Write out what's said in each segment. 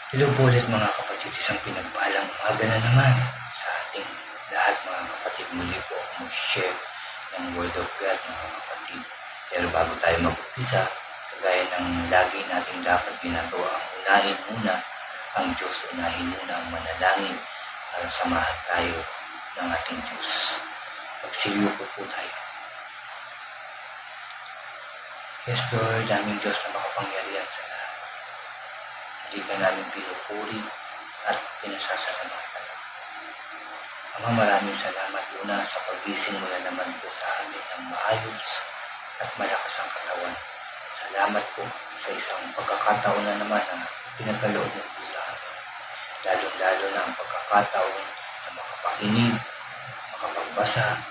Hello po ulit mga kapatid, isang pinagpalang umaga na naman sa ating lahat mga kapatid. Muli po ako mag-share ng Word of God mga kapatid. Pero bago tayo mag-umpisa, kagaya ng lagi natin dapat ginagawa, ang unahin muna ang Diyos, unahin muna ang manalangin para samahan tayo ng ating Diyos. Pagsiliyo po tayo. Yes Lord, aming Diyos na makapangyarihan sa lahat. Hindi ka namin pinupuri at pinasasalamatan. Ama, maraming salamat una sa pagising mo na naman po sa amin ng maayos at malakas ang katawan. Salamat po sa isang pagkakataon na naman na pinagkaloob mo po sa amin. Lalo-lalo na ang pagkakataon na makapakinig, makapagbasa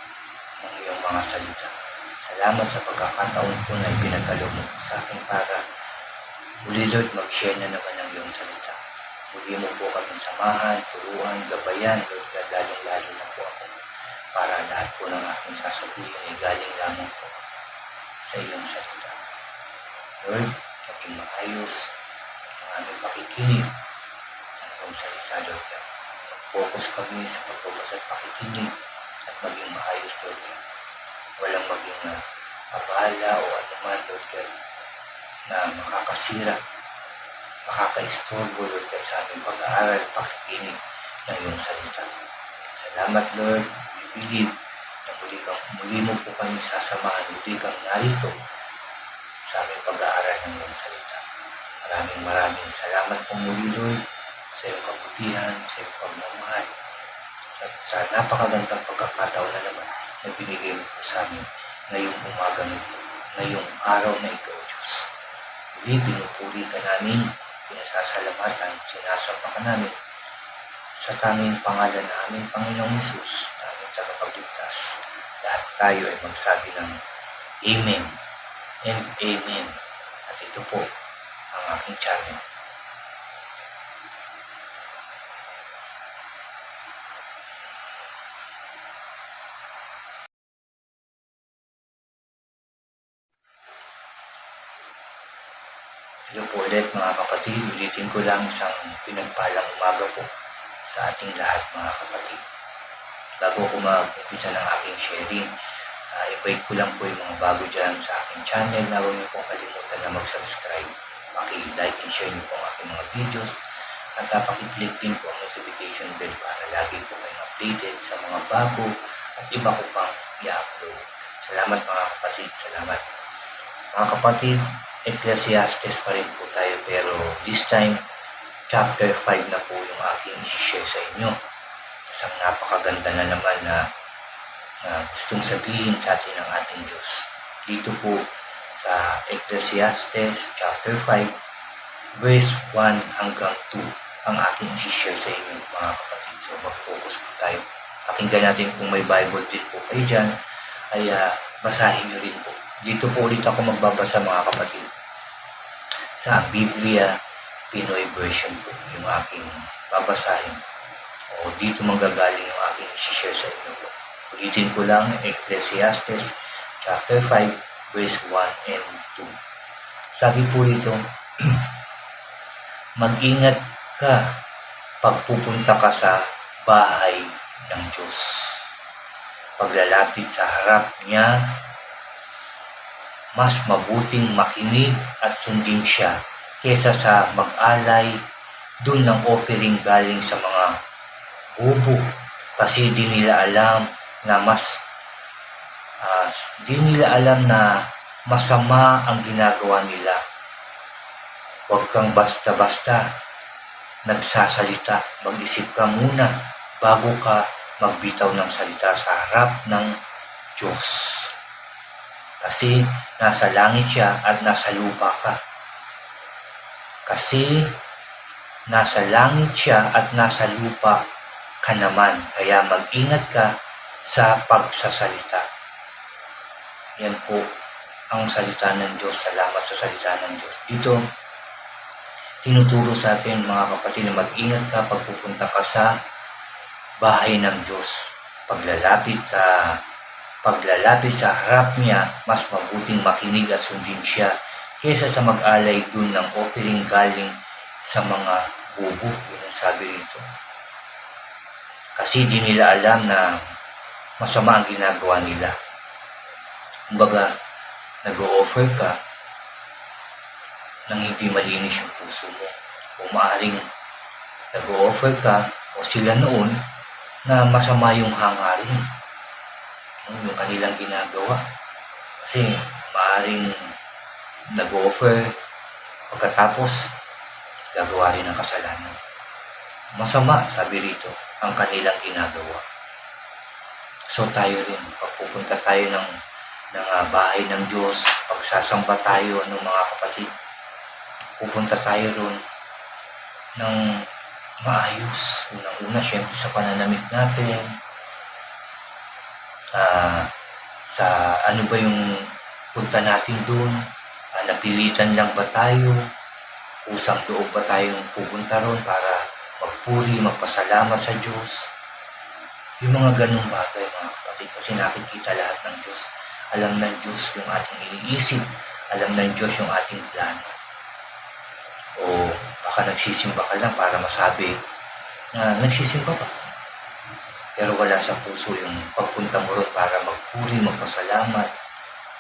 ng iyong mga salita. Salamat sa pagkakataon po na ipinagkaloob mo po sa akin para muli Lord, mag-share na naman ng iyong salita. Muli mo po kami samahan, turuan, gabayan, Lord, lalong-lalo na po ako. Para lahat po ng aking sasabihin ay galing lamang po sa iyong salita. Lord, maging maayos ang aming pakikinig ng iyong salita, Lord. Mag-focus kami sa pagbabasa at pakikinig at maging maayos, Lord. Walang maging abala o anuman, Lord, na makakasira, makaka-istorbo, Lord, sa aming pag-aaral, pakikinig ng iyong salita. Salamat, Lord. We believe na muli mo po kami sasamahan, muli kang narito sa aming pag-aaral ng iyong salita. Maraming salamat po muli, Lord, sa iyong kabutihan, sa iyong pagmamahal, sa napakagandang pagkakataon na naman na binigay mo po sa amin ngayong umaga nito, ngayong araw na ito, O Diyos. Muli, pinupuri ka namin, pinasasalamatan, sinasamba ka namin sa tanging pangalan na aming Panginoong Hesus, na aming tagapagligtas. Lahat tayo ay magsabi ng Amen and Amen. At ito po ang aking channel. Hello po ulit mga kapatid, ulitin ko lang isang pinagpalang umaga po sa ating lahat mga kapatid. Bago ko mag-umpisa ng aking sharing, invite ko lang po yung mga bago dyan sa aking channel na huwag niyo pong kalimutan na mag-subscribe. Paki-like and share niyo po ang aking mga videos at paki-click din po ang notification bell para lagi po kayong updated sa mga bago at iba ko pang i-upload. Salamat mga kapatid, salamat. Mga kapatid, Ecclesiastes pa rin po tayo pero this time chapter 5 na po yung aking i-share sa inyo. Isang napakaganda na naman na gustong sabihin sa atin ng ating Diyos. Dito po sa Ecclesiastes chapter 5 verse 1 hanggang 2 ang aking i-share sa inyo mga kapatid. So mag-focus po tayo. Pakinggan natin kung may Bible din po kayo dyan ay basahin nyo rin po. Dito po ulit ako magbabasa mga kapatid. Sa Biblia Pinoy version po yung aking babasahin. O dito manggagaling yung aking i-share sa inyo po. Ulitin ko lang Ecclesiastes chapter 5 verse 1 and 2. Sabi po rito, mag-ingat ka pagpupunta ka sa bahay ng Diyos. Paglalapit sa harap niya, mas mabuting makinig at sundin siya kesa sa mag-alay dun ng offering galing sa mga bubo kasi di nila alam na masama ang ginagawa nila. Huwag kang basta-basta nagsasalita. Mag-isip ka muna bago ka magbitaw ng salita sa harap ng Diyos. Kasi nasa langit siya at nasa lupa ka. Kasi nasa langit siya at nasa lupa ka naman. Kaya mag-ingat ka sa pagsasalita. Yan po ang salita ng Diyos. Salamat sa salita ng Diyos. Dito, tinuturo sa atin mga kapatid na mag-ingat ka pag pupunta ka sa bahay ng Diyos. Paglalapit sa harap niya, mas mabuting makinig at sundin siya kesa sa mag-alay dun ng offering galing sa mga bobo, yun ang sabi rito. Kasi di nila alam na masama ang ginagawa nila. Kumbaga, nag-o-offer ka nang hindi malinis yung puso mo. O maaaring nag-o-offer ka o sila noon na masama yung hangarin, yung kanilang ginagawa. Kasi maaaring nag-o-offer pagkatapos gagawa rin ng kasalanan. Masama, sabi rito, ang kanilang ginagawa. So tayo rin, pag pupunta tayo ng bahay ng Diyos, pagsasamba tayo, mga kapatid, pupunta tayo ron ng maayos. Unang-una, syempre sa pananamit natin, sa ano ba yung punta natin doon, napilitan lang ba tayo, kusang loob ba tayong pupunta ron para magpuri, magpasalamat sa Diyos. Yung mga ganung bagay, mga kapatid, kasi nakikita lahat ng Diyos. Alam ng Diyos yung ating iniisip, alam ng Diyos yung ating plano. O baka nagsisimba ka lang para masabi na nagsisimba ka. Pero wala sa puso yung pagpunta mo ron para magpuri, magpasalamat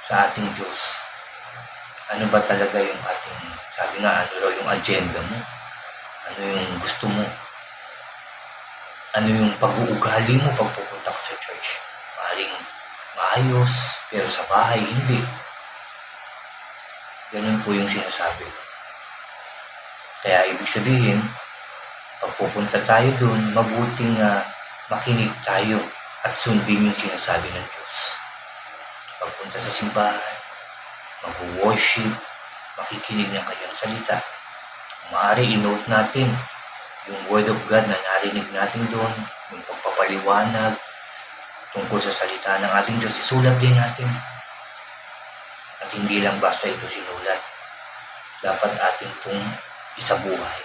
sa ating Diyos. Ano ba talaga yung ating, sabi nga, ano raw yung agenda mo? Ano yung gusto mo? Ano yung pag-uugali mo pag pupunta ka sa church? Maaaring maayos, pero sa bahay hindi. Ganun po yung sinasabi ko. Kaya ibig sabihin, pag pupunta tayo dun, mabuting makinig tayo at sundin yung sinasabi ng Diyos. Pagpunta sa simbahan, mag-worship, makikinig ng kanyang salita. Maaari i-note natin yung Word of God na narinig natin doon, yung pagpapaliwanag tungkol sa salita ng ating Diyos, isulat din natin. At hindi lang basta ito sinulat. Dapat ating itong isabuhay.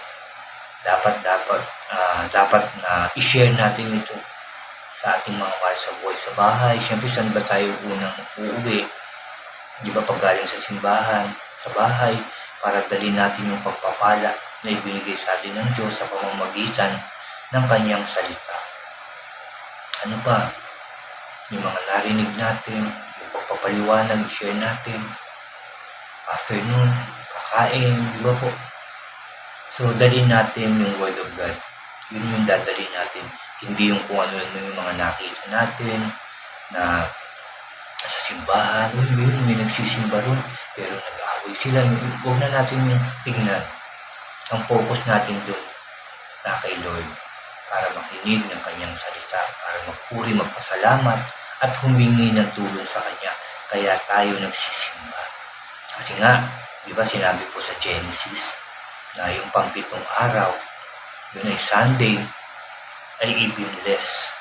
Dapat na i-share natin ito sa ating mga mahal sa buhay sa bahay. Siyempre, saan ba tayo unang uuwi? Di ba pag galing sa simbahan, sa bahay, para dalhin natin yung pagpapala na ibinigay sa atin ng Diyos sa pamamagitan ng kanyang salita. Ano pa? Yung mga narinig natin, yung pagpapaliwanag, i-share natin. After nun, kakain, di ba po? So, dalhin natin yung Word of God. Yun yung dadalhin natin. Hindi yung kung ano yung mga nakita natin na sa simbahan, may nagsisimba ron, pero nag-aaway sila. Huwag na natin yung tingnan. Ang focus natin doon na kay Lord para makinig ng kanyang salita, para magpuri, magpasalamat, at humingi ng tulong sa kanya. Kaya tayo nagsisimba. Kasi nga, di ba sinabi po sa Genesis na yung pang-7 araw, yun ay Sunday, ay i-bless.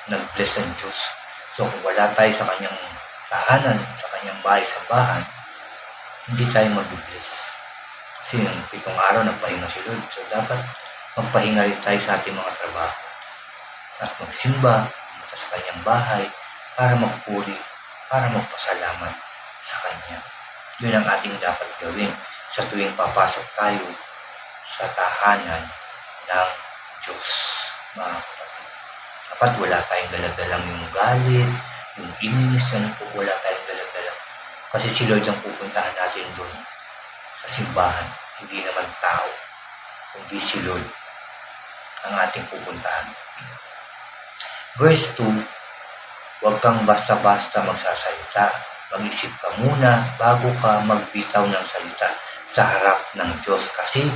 Nag-bless ang Diyos. So kung wala tayo sa kanyang tahanan, sa kanyang bahay, sa bahan, hindi tayo mag-bless. Kasi yung 7 araw nagpahinga si Lord. So dapat magpahinga rin tayo sa ating mga trabaho. At magsimba, pumunta sa kanyang bahay, para magpuri, para magpasalamat sa kanya. Yun ang ating dapat gawin sa tuwing papasok tayo sa tahanan ng Diyos. Mga kapatid. Dapat wala tayong daladalang yung galit, yung inis, wala tayong daladalang. Kasi si Lord ang pupuntahan natin doon sa simbahan, hindi naman tao, kundi si Lord ang ating pupuntahan. Verse 2, huwag kang basta-basta magsasalita. Mag-isip ka muna bago ka magbitaw ng salita sa harap ng Diyos kasi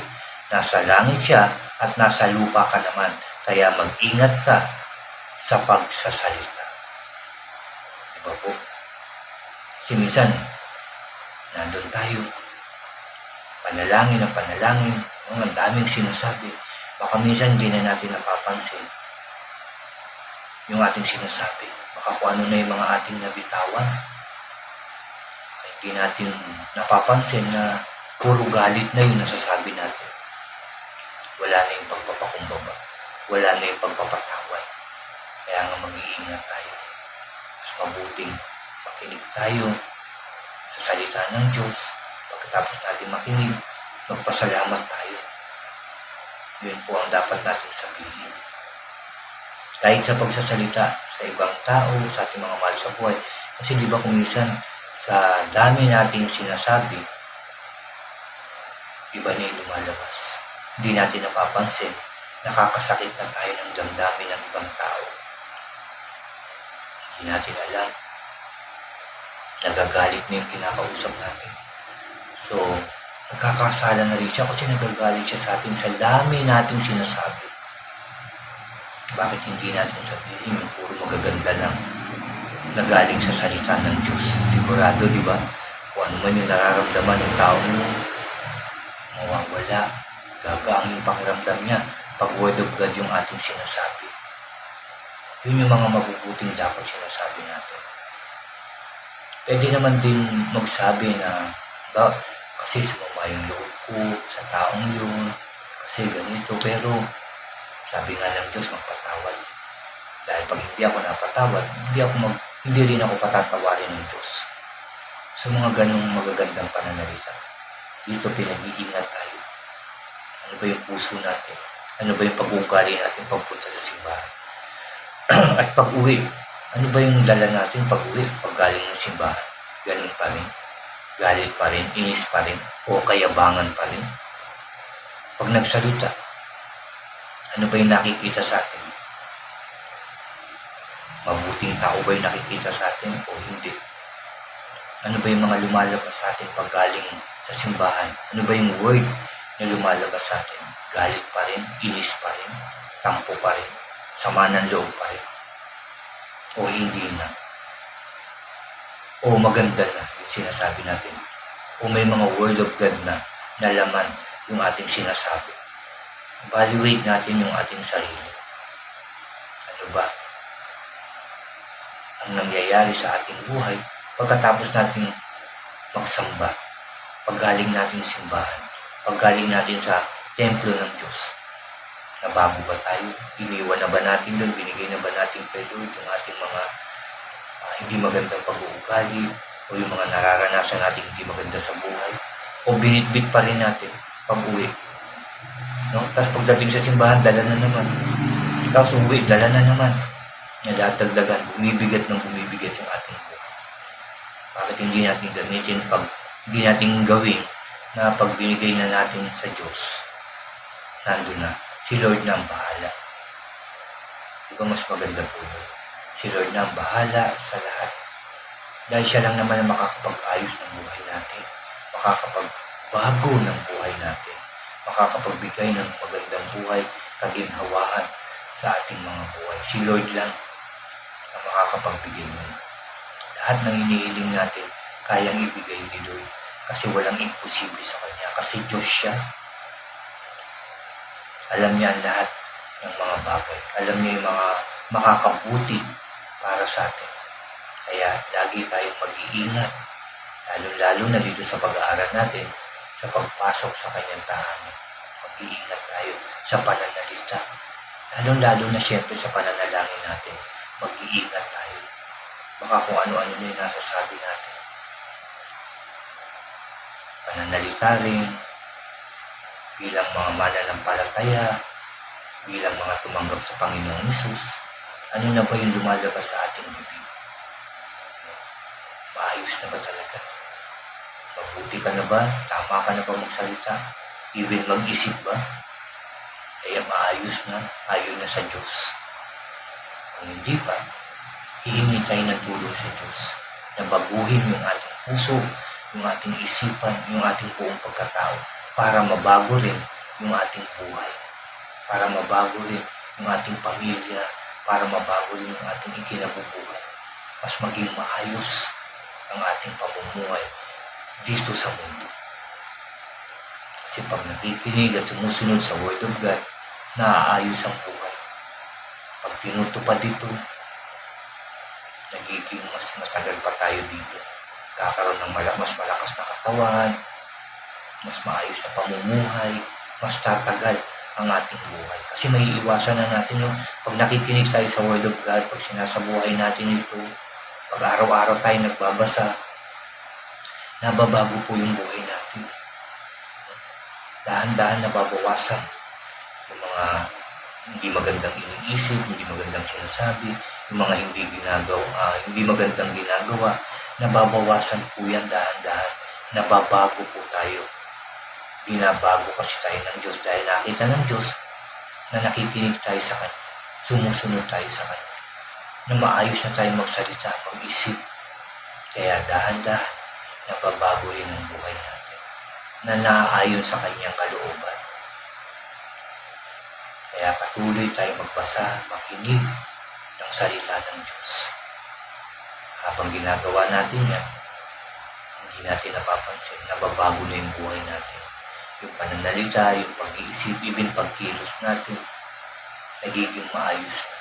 nasa langit siya at nasa lupa ka naman. Kaya mag-ingat ka sa pagsasalita. Diba po? Kasi minsan, nandun tayo, panalangin ang panalangin, ang daming sinasabi. Baka minsan hindi na natin napapansin yung ating sinasabi. Baka kung ano na yung mga ating nabitawan. Hindi natin napapansin na puro galit na yung nasasabi natin. Wala na yung pagpapakumbaba. Wala na yung pagpapatawad. Kaya nga mag-iingat tayo. Mas mabuting makinig tayo sa salita ng Diyos. Pagkatapos natin makinig, magpasalamat tayo. Yun po ang dapat natin sabihin. Kahit sa pagsasalita sa ibang tao, sa ating mga mahal sa buhay. Kasi di ba kung minsan, sa dami nating sinasabi, iba na yung lumalabas. Hindi natin napapansin, nakakasakit na tayo ng damdamin ng ibang tao. Hindi natin alam, nagagalit na yung kinakausap natin. So, nagkakasala na rin siya kasi nagagalit siya sa atin sa dami nating sinasabi. Bakit hindi natin sabihin yung puro magaganda lang na galing sa salita ng Diyos? Sigurado, di ba? Kung ano man yung nararamdaman ng tao mo, mawawala, gagaang yung pakiramdam niya pag word of God yung ating sinasabi. Yun yung mga mabubuting dapat sinasabi natin. Pwede naman din magsabi na, kasi sumama yung loob ko sa taong yun, kasi ganito, pero sabi nga ng Diyos, magpatawad. Dahil pag hindi ako napatawad, hindi rin ako patatawarin ng Diyos. Sa mga ganong magagandang pananalita, dito pinag-iingat tayo. Ano ba yung puso natin? Ano ba yung pag-uugali natin pagpunta sa simbahan? At pag-uwi, ano ba yung dala natin pag-uwi, pag galing ng simbahan? Ganun pa rin. Galit pa rin, inis pa rin, o kayabangan pa rin. Pag nagsalita, ano ba yung nakikita sa atin? Mabuting tao ba yung nakikita sa atin o hindi? Ano ba yung mga lumalabas sa atin pag galing sa simbahan? Ano ba yung word na lumalabas sa atin? Galit pa rin, inis pa rin, tampo pa rin, sama ng loob pa rin, o hindi na? O maganda na yung sinasabi natin? O may mga word of God na laman yung ating sinasabi? Evaluate natin yung ating sarili. Ano ba ang nangyayari sa ating buhay pagkatapos natin magsamba, paggaling natin sa simbahan, paggaling natin sa templo ng Diyos? Nabago ba tayo? Iniwan na ba natin doon? Binigay na ba natin kay Lord yung ating mga hindi magandang pag-uugali o yung mga nararanasan natin hindi maganda sa buhay? O binitbit pa rin natin pag-uwi? No? Tapos pagdating sa simbahan, dala na naman. Tapos uwi, dala na naman. Nadadagdagan, bumibigat ng bumibigat yung ating buhay. Bakit hindi natin gamitin hindi natin gawin na pag binigay na natin sa Diyos, nandun na. Si Lord na ang bahala. Di ba mas maganda po yun? Si Lord na ang bahala sa lahat. Dahil siya lang naman ang makakapag-ayos ng buhay natin. Makakapagbago ng buhay natin. Makakapagbigay ng magandang buhay, kaginhawaan sa ating mga buhay. Si Lord lang ang makakapagbigay nun. Lahat ng inihiling natin, kayang ibigay ni Lord. Kasi walang imposible sa Kanya. Kasi Diyos siya. Alam niya ang lahat ng mga bagay. Alam niya yung mga makakabuti para sa atin. Kaya lagi tayong mag-iingat. Lalo-lalo na dito sa pag-aaral natin, sa pagpasok sa Kanyang tahanan. Mag-iingat tayo sa pananalita. Lalo-lalo na siyempre sa pananalangin natin. Mag-iingat tayo. Baka kung ano-ano na yung nasasabi natin. Pananalita rin, bilang mga mananampalataya, bilang mga tumanggap sa Panginoong Hesus, ano na ba yung lumalabas sa ating bibig? Maayos na ba talaga? Mabuti ka na ba? Tama ka na ba magsalita? Even mag-isip ba? Kaya maayos na, ayon na sa Diyos. Kung hindi pa, hihingi tayo ng tulong sa Diyos na baguhin yung ating puso, yung ating isipan, yung ating buong pagkatao para mabago rin yung ating buhay, para mabago rin yung ating pamilya, para mabago rin yung ating ikinabubuhay. Mas maging maayos ang ating pamumuhay dito sa mundo. Kasi pag nakikinig at sumusunod sa Word of God, naaayos ang buhay. Pag tinutupad dito, nagiging mas matagal pa tayo dito. Kakaroon ng mas malakas na katawan, mas maayos na pamumuhay, mas tatagal ang ating buhay. Kasi may iwasan na natin yung pag nakikinig tayo sa Word of God, pag sinasabuhay natin ito, pag araw-araw tayo nagbabasa, nababago po yung buhay natin. Dahan-dahan nababawasan yung mga hindi magandang iniisip, hindi magandang sinasabi, yung mga hindi magandang ginagawa, nababawasan po yan dahan-dahan, nababago po tayo. Binabago kasi tayo ng Diyos dahil nakita ng Diyos na nakikinig tayo sa Kanya, sumusunod tayo sa Kanya, na maayos na tayo magsalita, mag-isip. Kaya dahan-dahan, nababago rin ang buhay natin, na naaayon sa Kanyang kalooban. Kaya patuloy tayo magbasa, makinig ng salita ng Diyos. Habang ginagawa natin yan, hindi natin napapansin, nababago na yung buhay natin. Yung pananalita, yung pag-iisip, even pagkilos natin, nagiging maayos na.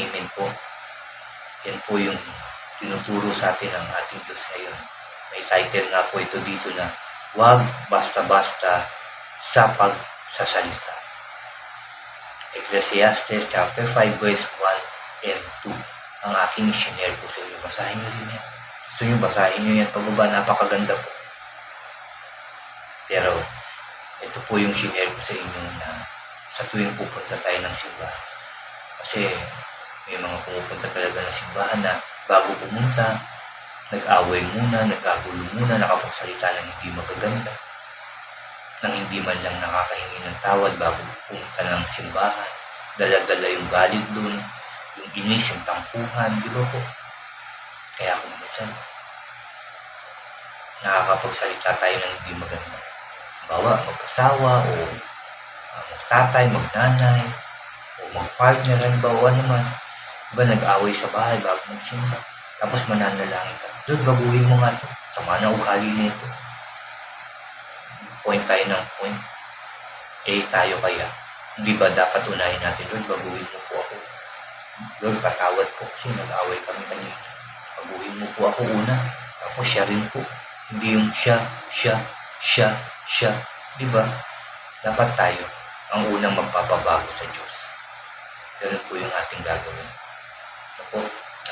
Amen po. Yan po yung tinuturo sa atin ng ating Diyos ngayon. May title nga po ito dito na, Huwag basta-basta sa pagsasalita. Ecclesiastes chapter 5 verse 1 and 2. Ang aking sinare po sa inyo. Basahin nyo rin yan. Gusto nyo basahin nyo yan pababa. Napakaganda po. Pero ito po yung sinare ko sa inyo na sa tuwing pupunta tayo ng simbahan. Kasi may mga pumupunta talaga ng simbahan na bago pumunta, nag-away muna, nagkagulo muna, nakapagsalita ng hindi magaganda, nang hindi man lang nakakahingi ng tawad bago pumunta ng simbahan, dala-dala yung galit dun, yung inis, yung tampuhan, di ba po? Kaya kung minsan, nakakapagsalita tayo ng hindi maganda. Bawa, mag-asawa, o magtatay, magnanay, o mag-partner, halimbawa naman, diba nag-away sa bahay bago magsimba, tapos mananalangin ka, Lord, baguhin mo nga ito, sama na ugali nito. Point tayo ng point. Tayo kaya, hindi ba dapat unahin natin, Lord, baguhin mo po ako. Lord, patawad po kasi nag-away kami kanina. Baguhin mo po ako una, tapos siya rin po. Hindi yung siya. Diba? Dapat tayo ang unang magpapabago sa Diyos. Ganun po yung ating gagawin. Ako,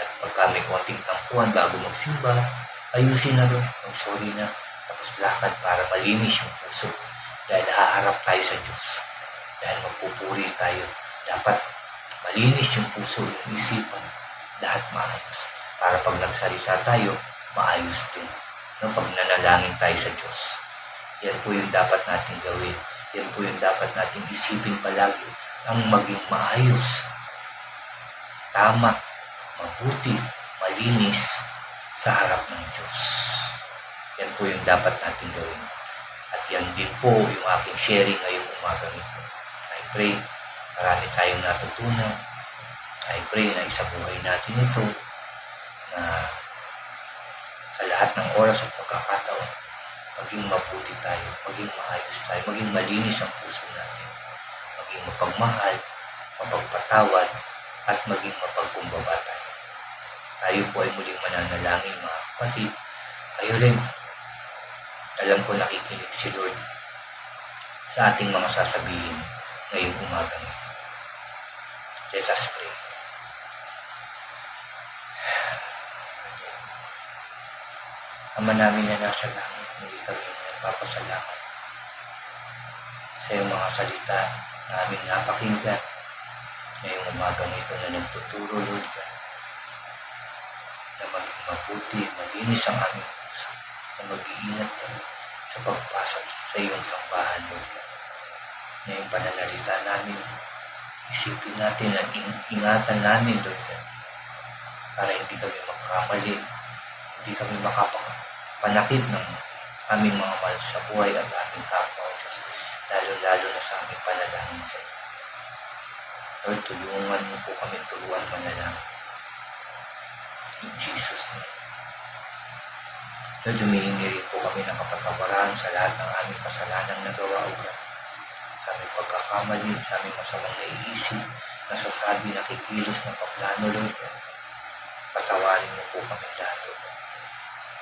at pagka may konting tampuhan bago magsimba, ayusin na rin. Sorry na. Tapos lakad para malinis yung puso. Dahil haharap tayo sa Diyos. Dahil magpupuri tayo. Dapat malinis yung puso, yung isipan. Lahat maayos. Para pag nagsalita tayo, maayos din. Pag nanalangin tayo sa Diyos. Yan po yung dapat natin gawin. Yan po yung dapat natin isipin palagi. Ang maging maayos, tama, mabuti, malinis sa harap ng Diyos. Yan po yung dapat natin gawin. At yan din po yung aking sharing ngayong umagang ito. I pray marami tayong natutunan. I pray na isa buhay natin ito na sa lahat ng oras at pagkakataon, maging mabuti tayo, maging maayos tayo, maging malinis ang puso natin, maging mapagmahal, mapagpatawad, at maging mapagkumbaba tayo. Tayo po ay muling mananalangin, mga kapatid. Kayo rin, alam ko nakikinig si Lord sa ating mga sasabihin ngayong umagang ito. Let us pray. Ama namin na nasa langit, muli kami nagpapasalamat sa iyong mga salita na aming napakinggan ngayong umagang ito na nagtuturo, Lord God, na maging mabuti, malinis ang aming puso, na mag-iingat kami sa pagpasok sa iyong sambahan, Lord God. Ngayong pananalita namin, isipin natin at ingatan namin, Lord God, para hindi kami magkamali, hindi kami makapanakit ng aming mga mahal sa buhay at aming kapwa, Diyos, lalo-lalo na sa aming panalangin sa iyo. Lord, tulungan mo po kami turuan manalangin. In Jesus' name. Lord, humihingi rin po kami ng kapatawaran sa lahat ng aming kasalanang nagawa o sa aming pagkakamali, sa aming masamang naiisip, nasasabi, nakikilos ng paplano, Lord. Patawarin mo po kami lahat, Lord.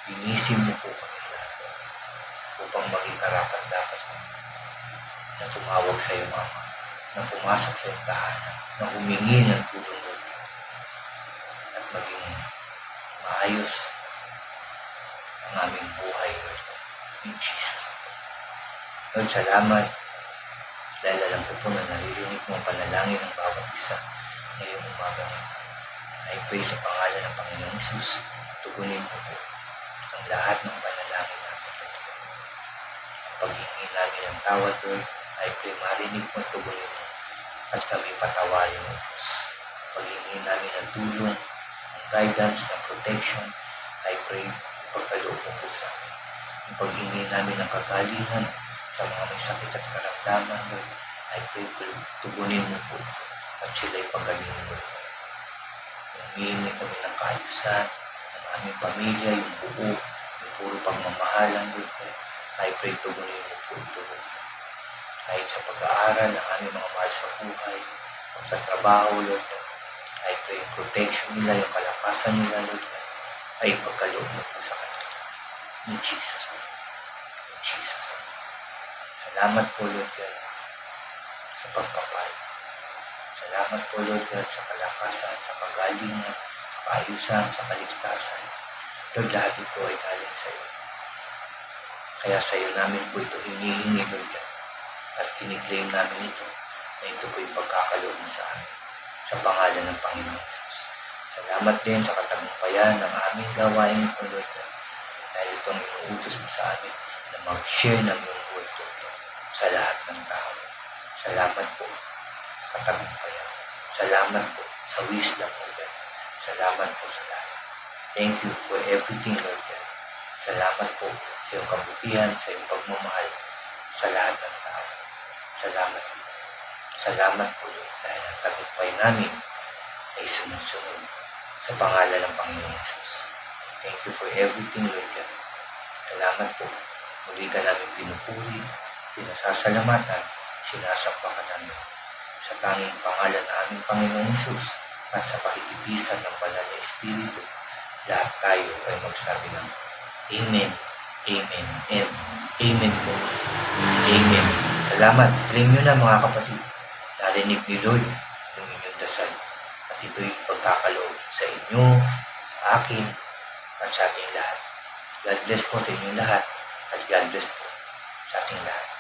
Linisin mo po kami lahat, Lord, upang maging karapat-dapat na tumawag sa iyong Ama, na pumasok sa iyong tahanan, na humingi ng tulong, Lord, at maging maayos ang aming buhay, Lord. In Jesus' name. Lord, salamat Dahil alam ko po na naririnig mo ang panalangin ng bawat isa ngayong umaga nito. I pray sa pangalan ng Panginoong Hesus, tugunin mo po ang lahat ng panalangin namin, Lord. Ang paghingi namin ng tawad, Lord, I pray marinig mo at tugunin mo at kami patawarin mo, Diyos. Paghingi namin ng tulong, ng guidance, ng protection, I pray ipagkaloob mo po sa amin. Yung paghingi namin ng kagalingan sa mga may sakit at karamdaman, Lord, I pray tugunin mo po at sila'y pagalingin, Lord. Humingi kami ng kaayusan ng aming pamilya, yung buo, yung puro pagmamahalan, Lord. I pray tugunin mo po ito, Lord. Kahit sa pag-aaral ng aming mga mahal sa buhay, o sa trabaho, Lord, I pray yung protection nila, yung kalakasan nila, Lord, ay pagkaloob mo po sa kanila. In Jesus' name. In Jesus' name. Salamat po, Lord God, sa pagpapal. Salamat po, Lord God, sa kalakasan, sa kagalingan, sa kaayusan, sa kaligtasan. Lord, lahat ito ay galing sa iyo. Kaya sa iyo namin po ito hinihingi, Lord God. At kiniklaim namin ito na ito po yung pagkakaloob mo sa amin. Sa pangalan ng Panginoong Hesus. Salamat din sa katagumpayan ng aming gawain ito, Lord God. Dahil itong inuutos mo sa amin na mag-share ng iyong word, Lord God, sa lahat ng tao. Salamat po sa katagumpayan. Salamat po sa wisdom, Lord God. Salamat po sa lahat. Thank you for everything, Lord God. Salamat po sa iyong kabutihan, sa iyong pagmamahal sa lahat ng tao. Salamat po. Salamat po, Lord, dahil ang tagumpay namin ay sunod-sunod sa pangalan ng Panginoong Hesus. Thank you for everything, Lord God. Salamat po. Muli ka namin pinupuri, pinasasalamatan, sinasampakan namin sa tanging pangalan ng aming Panginoong Hesus at sa pakikipisan ng Banal na Espiritu. Lahat tayo ay magsabi ng Amen, Amen, and Amen po. Amen. Salamat. Claim nyo na mga kapatid. Narinig ni Lord yung inyong dasal. At ito'y pagkakaloob sa inyo, sa akin, at sa ating lahat. God bless po sa inyong lahat. At God bless po sa ating lahat.